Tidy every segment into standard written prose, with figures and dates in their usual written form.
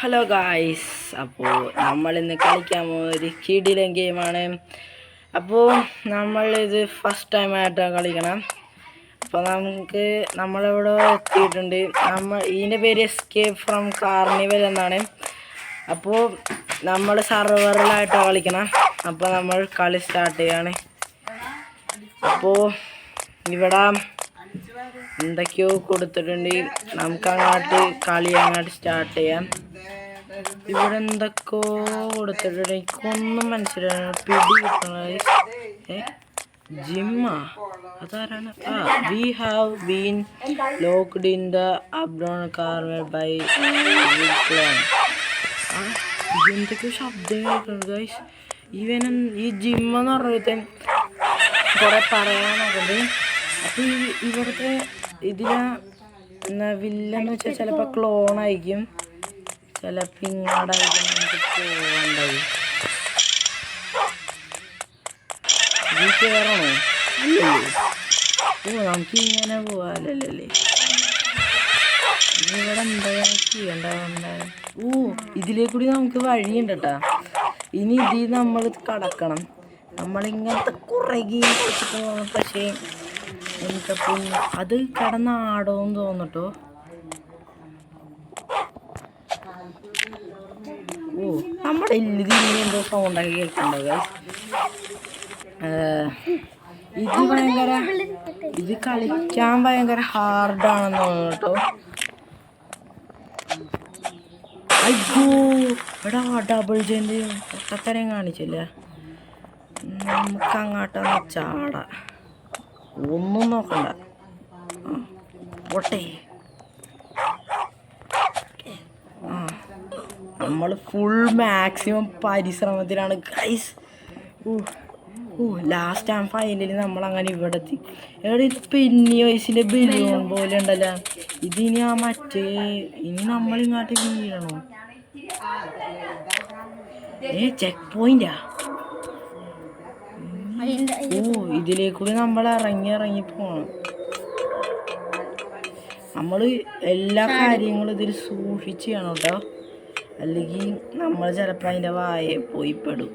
Hello guys, അപ്പോൾ നമ്മളിന്ന് കളിക്കാൻ പോകുന്ന ഒരു കിടിലൻ ഗെയിമാണ്. അപ്പോൾ നമ്മളിത് ഫസ്റ്റ് ടൈമായിട്ടാണ് കളിക്കണം. അപ്പോൾ നമ്മളിവിടെ എത്തിയിട്ടുണ്ട്. ഇതിൻ്റെ പേര് എസ്കേപ്പ് ഫ്രം കാർണിവൽ എന്നാണ്. അപ്പോൾ നമ്മൾ സർവറിലായിട്ടാണ് കളിക്കണം. അപ്പോൾ നമ്മൾ കളി സ്റ്റാർട്ട് ചെയ്യാണ്. അപ്പോൾ ഇവിടെ എന്തൊക്കെയോ കൊടുത്തിട്ടുണ്ട്. നമുക്ക് കളി അങ്ങോട്ട് സ്റ്റാർട്ട് ചെയ്യാം. ഇവിടെ എന്തൊക്കെയോ കൊടുത്തിട്ടുണ്ട്, എനിക്കൊന്നും മനസ്സിലായി. പിടി കിട്ടണ ജിമ്മാ അതാരാണ്? We have been locked in the Abdon Carmel by എന്തൊക്കെയോ ശബ്ദം കേൾക്കുന്നുണ്ട് ഗൈസ്. ഈ ജിമ്മെന്ന് പറഞ്ഞിട്ട് കുറെ പറയാനൊക്കെ. അപ്പോൾ ഇവിടുത്തെ വില്ലെന്ന് വെച്ചാൽ ചിലപ്പോൾ ക്ലോണായിരിക്കും, ചിലപ്പോൾ ഇങ്ങോട്ടായിരിക്കും. നമുക്ക് പോകണ്ടായി ഇത് കയറണോ? അല്ലേ? നമുക്ക് ഇങ്ങനെ പോവാലല്ലേ. ഇവിടെ എന്താ ചെയ്യണ്ട? ഇതിലേക്കൂടി നമുക്ക് വഴിയുണ്ട് കേട്ടാ. ഇനി ഇതിൽ നമ്മൾ കടക്കണം. നമ്മളിങ്ങനത്തെ കുറേ ഗെയിം കളിച്ചിട്ട് പോകണം. പക്ഷേ എനിക്കപ്പോൾ അത് കിടന്നാടോന്ന് തോന്നട്ടോ. നമ്മുടെ ഇതിന് എന്തോ സൗണ്ടൊക്കെ കേൾക്കണ്ടോ? ഇത് കളിക്കാൻ ഭയങ്കര ഹാർഡാണെന്ന് തോന്നുന്നു കേട്ടോ. അയ്യോ എടാ, ഡബിൾ ജെന്റ് ഒട്ടത്തരം കാണിച്ചില്ല. നമുക്ക് അങ്ങോട്ടൊന്ന് ചാടാം, ഒന്നും നോക്കണ്ട. പോട്ടെ. നമ്മൾ ഫുൾ മാക്സിമം പരിശ്രമത്തിലാണ് ഗൈസ്. ലാസ്റ്റ് ആ ഫൈനലിൽ നമ്മളങ്ങനെ ഇവിടെ എത്തി. എവിടെ ഇത് പെന്നി വയസ്സിലെ ബലൂൺ പോലെ ഉണ്ടല്ലോ. ഇതിനി ഇനി നമ്മളിങ്ങോട്ട് വീഴണോ? ചെക്ക് പോയിന്റാ. ഇതിലേക്കൂടി നമ്മൾ ഇറങ്ങി പോണം. നമ്മൾ എല്ലാ കാര്യങ്ങളും ഇതിൽ സൂക്ഷിച്ച് ചെയ്യണം കേട്ടോ, അല്ലെങ്കിൽ നമ്മൾ ചിലപ്പോൾ അതിൻ്റെ വായെ പോയി പെടും.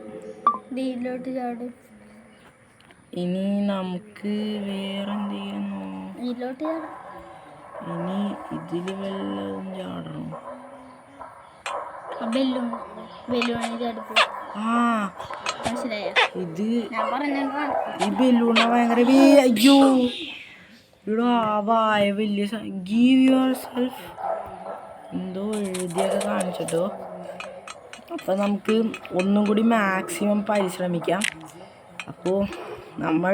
ഇനി നമുക്ക് വേറെന്ത് ചെയ്യുന്നു? ഇനി ഇതിൽ വല്ലതും ചാടണം. ഇത് ഈ ബലൂണ ഭയങ്കര അയ്യോ ഇവിടെ ആ വായ വലിയ ഗീവ് യുവർ സെൽഫ് എന്തോ എഴുതിയൊക്കെ കാണിച്ചിട്ടോ. അപ്പം നമുക്ക് ഒന്നും കൂടി മാക്സിമം പരിശ്രമിക്കാം. അപ്പോൾ നമ്മൾ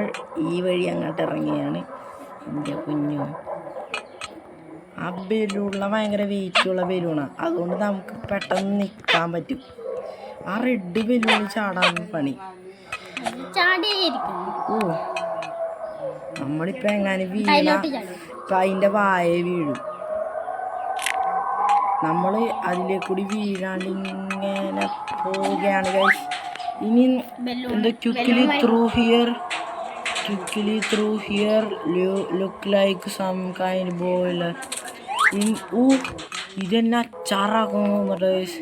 ഈ വഴി അങ്ങോട്ട് ഇറങ്ങിയാണ്. എൻ്റെ കുഞ്ഞു ആ ബലൂണ ഭയങ്കര വെയിറ്റുള്ള ബലൂണാണ്, അതുകൊണ്ട് നമുക്ക് പെട്ടെന്ന് നിൽക്കാൻ പറ്റും. ആ റെഡ് ബലൂണ് ചാടാൻ പണി. നമ്മളിപ്പോ എങ്ങനെ വീണ ഇപ്പം അതിൻ്റെ വായ വീഴും. നമ്മൾ അതിലേക്കൂടി വീഴാണ്ട് ഇങ്ങനെ പോവുകയാണ് ഗൈസ്. ഇനി എന്താ quickly through here look like some kind boiler. ഇതെന്നെ അച്ചാറാക്കുന്നു ഗൈസ്.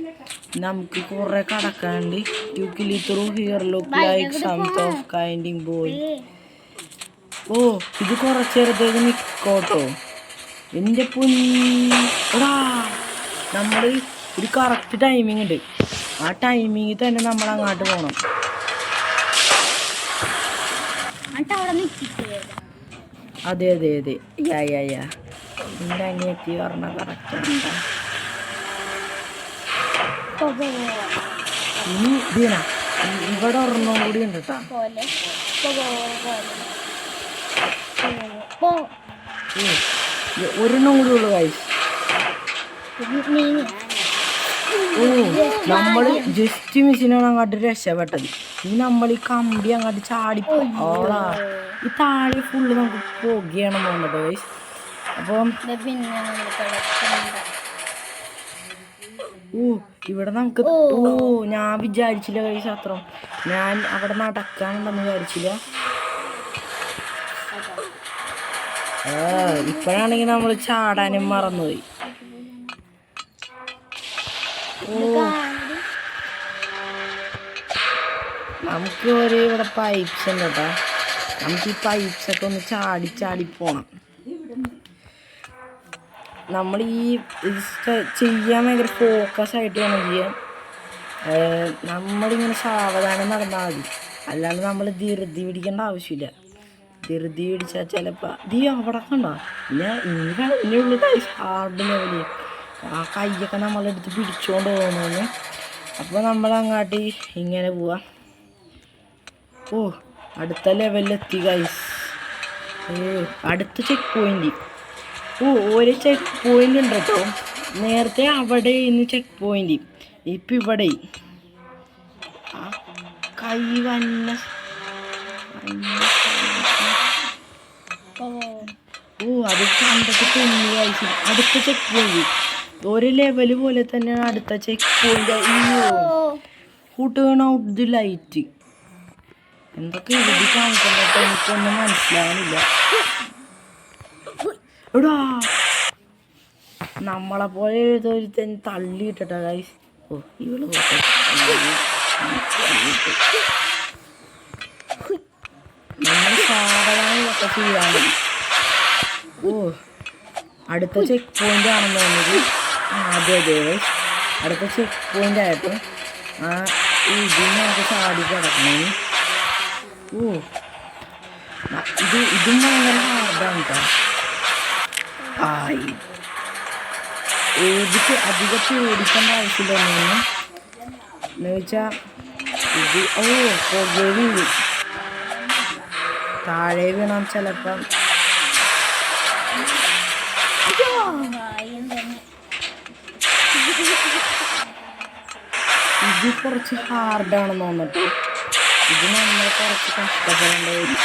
നമുക്ക് കുറെ കടക്കാണ്ട്. Quickly through here look like some of kind boy. ഇത് കുറച്ചേരത്തേക്ക് നിൽക്കോട്ടോ. എൻ്റെ പൊന്നാ, നമ്മൾ ഒരു കറക്റ്റ് ടൈമിംഗ് ഉണ്ട്. ആ ടൈമിങ്ങിൽ തന്നെ നമ്മൾ അങ്ങോട്ട് പോകണം. അതെ യാ എൻ്റെ അനിയത്തി പറഞ്ഞ കറക്റ്റാണ്. ഇനി ഇവിടെ ഒരെണ്ണം കൂടി ഉണ്ട് കേട്ടോ. ഒരെണ്ണം കൂടി ഉള്ളു ഗൈസ്. നമ്മൾ ജസ്റ്റ് മിസ്സിനാണ് അങ്ങോട്ട് രക്ഷപ്പെട്ടത്. ഇനി നമ്മൾ ഈ കമ്പി അങ്ങോട്ട് ചാടിപ്പോളാ. ഈ താഴെ ഫുള്ള് നമുക്ക് പോകുകയാണ് പോകുന്നത് ഗൈസ്. അപ്പം ഇവിടെ നമുക്ക് ഞാൻ വിചാരിച്ചില്ല ഗൈസ് അത്രയും. ഞാൻ അവിടെ നടക്കാനുണ്ടെന്ന് വിചാരിച്ചില്ല. ഇപ്പോഴാണെങ്കിൽ നമ്മൾ ചാടാനും മറന്നുപോയി. നമുക്ക് ഒരു ഇവിടെ പൈപ്സ് ഉണ്ട് കേട്ടോ. നമുക്ക് ഈ പൈപ്സൊക്കെ ഒന്ന് ചാടി ചാടി പോണം. നമ്മൾ ഈ ചെയ്യാൻ ഭയങ്കര ഫോക്കസ് ആയിട്ട് വേണം ചെയ്യാൻ. നമ്മളിങ്ങനെ സാവധാനം നടന്നാൽ മതി. അല്ലാണ്ട് നമ്മൾ ധൃതി പിടിക്കേണ്ട ആവശ്യമില്ല. ധൃതി പിടിച്ചാൽ ചിലപ്പോൾ അവിടെ കണ്ടോ ഇനിയുള്ള ഹാർഡ് ലെവല് ആ കൈയൊക്കെ നമ്മളെടുത്ത് പിടിച്ചുകൊണ്ട് പോകുന്നു. അപ്പോൾ നമ്മളങ്ങാട്ട് ഇങ്ങനെ പോവാം. ഓ അടുത്ത ലെവലിലെത്തി ഗൈസ്. അടുത്ത ചെക്ക് പോയിന്റ്. ഒരു ചെക്ക് പോയിന്റ് ഉണ്ട് കേട്ടോ. നേരത്തെ അവിടെ ഇന്ന് ചെക്ക് പോയിന്റ്, ഇപ്പം ഇവിടെ ആ കൈ വന്ന അത് കണ്ടിട്ട് കുഞ്ഞു കഴിച്ചു. അടുത്ത ചെക്ക് പോയിന്റ് ഒരു ലെവല് പോലെ തന്നെയാണ് അടുത്ത ചെക്ക് പോയിന്റ്. കൂട്ടുകയാണ് ഔട്ട് ദി ലൈറ്റ്. എന്തൊക്കെ എഴുതി കാണിക്കുന്നുണ്ടോ എനിക്കൊന്നും മനസ്സിലാവുന്നില്ല. എടാ നമ്മളെ പോലെ ഒരു തള്ളിയിട്ടാ ഗൈസ്. ഇവള് നമ്മൾ സാധാരണ ചെയ്യാൻ മതി. അടുത്ത ചെക്ക് പോയിന്റ് ആണെന്ന് തോന്നുന്നത്. അതെ ഗൈസ്, അടുത്ത ചെക്ക് പോയിന്റ് ആയപ്പോൾ ഇതിന് നമുക്ക് ചാടി കിടക്കണേ. ഇതും ഭയങ്കര ഹാർഡാണ് കേട്ടോ. അധികം പേടിക്കേണ്ട ആവശ്യമില്ല. എന്ന് വെച്ചാൽ ഇത് പുക വീഴും, താഴെ വീണാൽ ചിലപ്പം ഇത് കുറച്ച് ഹാർഡാണെന്ന് തോന്നിട്ട്. ഇത് നമ്മൾ കുറച്ച് കഷ്ടപ്പെടേണ്ടി വരും.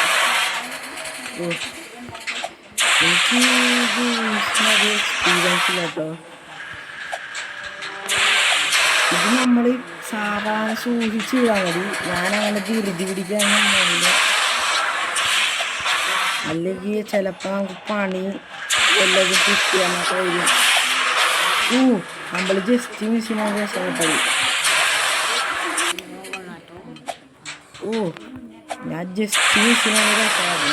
എനിക്ക് എക്സ്പീരിയൻസ് ഇല്ല കേട്ടോ. ഇത് നമ്മൾ സാധാരണ സൂക്ഷിച്ച് ചെയ്താൽ മതി. ഞാനങ്ങനെ ധൃതി പിടിക്കാനൊന്നും പോകില്ല. അല്ലെങ്കിൽ ചിലപ്പോൾ നമുക്ക് പണി വല്ലതും കിട്ടിയാന്നൊക്കെ വരും. നമ്മൾ ജസ്റ്റ് മിസ്സിനാണ് രക്ഷപ്പെട്ടത്. ഞാൻ ജസ്റ്റ് മിസ്സിനാണ് രക്ഷപ്പെട്ടത്.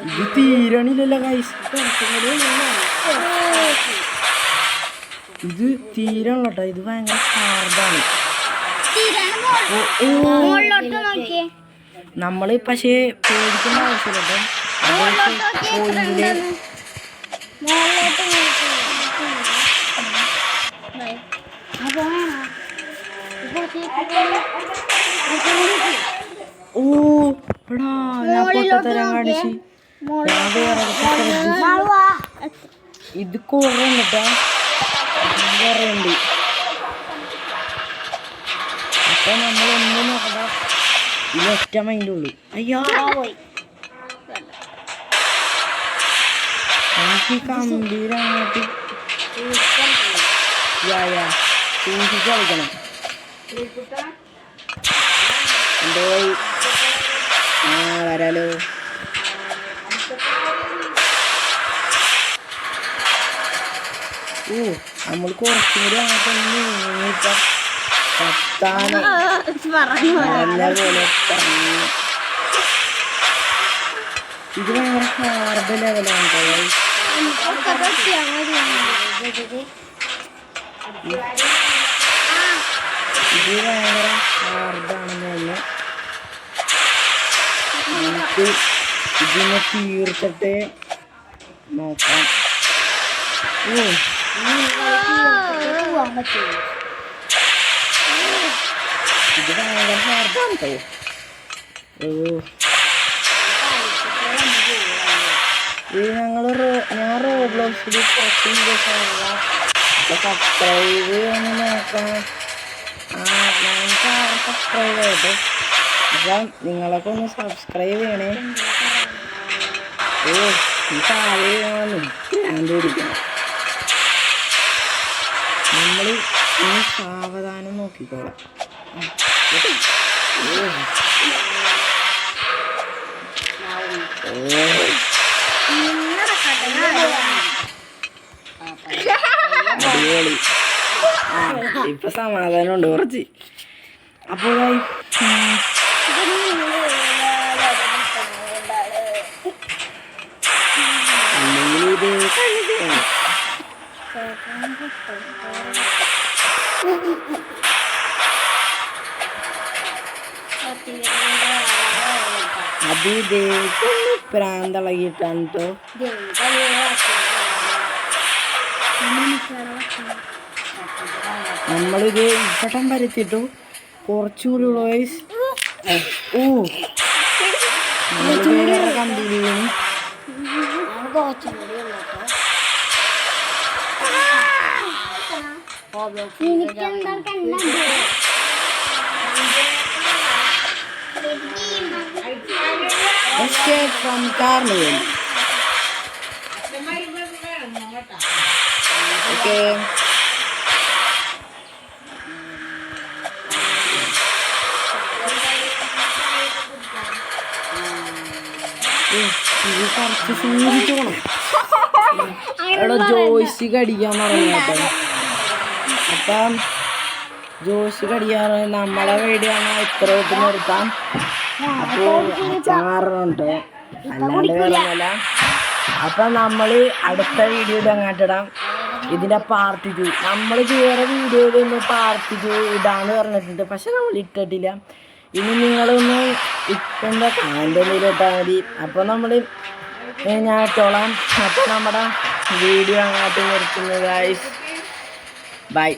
ഇത് തീരണില്ലല്ലോ ഗൈസ്. ഇത് തീരണം കേട്ടോ. ഇത് ഭയങ്കര ഹാർഡാണ്. നമ്മൾ പക്ഷേ പേടിക്കേണ്ട ആവശ്യമില്ല. എടാ ഞാൻ പൊട്ടത്തരം കാണിച്ച് ഞാൻ വേറെ ഇത് കുറേ കേട്ടോ. കുറേ ഉണ്ട്. അപ്പൊ നമ്മളൊന്നും നോക്കണ്ട, ഇത് ഒറ്റ മൈൻഡേ ഉള്ളൂ. അയ്യോ എനിക്ക് കമ്പീരങ്ങോട്ട് സൂക്ഷിച്ച് കളിക്കണം. എന്തോ വരാലോ. നമ്മൾ കുറച്ചും കൂടി അങ്ങോട്ട് കത്താനോ നല്ല പോലെ പറഞ്ഞു. ഇത് ഭയങ്കര ഹാർഡ് ലെവലാണ് കേട്ടോ. ഇത് ഭയങ്കര ഹാർഡാണെന്ന് തന്നെ. നമുക്ക് ഇതിനെ തീർത്തിട്ട് നോക്കാം. ഇത് ഭയങ്കര ഹാർഡാണ് കേട്ടോ. ഞാൻ റോബ്ലോക്സിൽ കുറച്ച് ദിവസമുള്ള സബ്സ്ക്രൈബ് ഒന്ന് നോക്കാം. ഞങ്ങൾക്ക് സബ്സ്ക്രൈബ് ആയിട്ട് അപ്പം നിങ്ങളൊക്കെ ഒന്ന് സബ്സ്ക്രൈബ് ചെയ്യണേ. താഴെ കണ്ടുപിടിക്കണം. നമ്മൾ ഇനി സാവധാനം നോക്കിക്കോളാം. അടിപൊളി. ഇപ്പൊ സമാധാനമുണ്ട് കുറച്ച്. അപ്പോൾ ഇത് അതിത് പ്രാന്തളകിയിട്ടാണ് കേട്ടോ. നമ്മളിത് ഇപ്പട്ടം പരത്തിട്ടു കുറച്ചുകൂടി ഉള്ള വയസ്സ്. ഓ കണ്ടില്ല Escape from Carnival. Okay. ഇത് കുറച്ച് സൂചിച്ചോണം. എവിടെ ജോയ്സ് കടിക്കാൻ പറഞ്ഞു കേട്ടോ. അപ്പം ജോയ്സ് കടിക്കാറ് നമ്മളെ വീടിയാണ് ഇത്രയോട്ട് നിർത്താം. അപ്പോൾ അച്ചാറുണ്ട് അല്ലാണ്ട് വേറൊന്നുമല്ല. അപ്പം നമ്മൾ അടുത്ത വീഡിയോയിൽ അങ്ങോട്ടിടാം ഇതിൻ്റെ പാർട്ട് 2. നമ്മൾ വേറെ വീഡിയോയിലൊന്ന് പാർട്ട് 2 ഇടാന്ന് പറഞ്ഞിട്ടുണ്ട്, പക്ഷെ നമ്മൾ ഇട്ടിട്ടില്ല. ഇനി നിങ്ങളൊന്ന് ഇട്ടെന്താ കമൻ്റ് എന്തെങ്കിലും ഇട്ടാൽ മതി. അപ്പോൾ നമ്മൾ ഞാൻ ഇട്ടോളാം. അപ്പോൾ നമ്മുടെ വീഡിയോ അങ്ങോട്ട് നിർത്തുന്നു ഗൈസ്. ബൈ.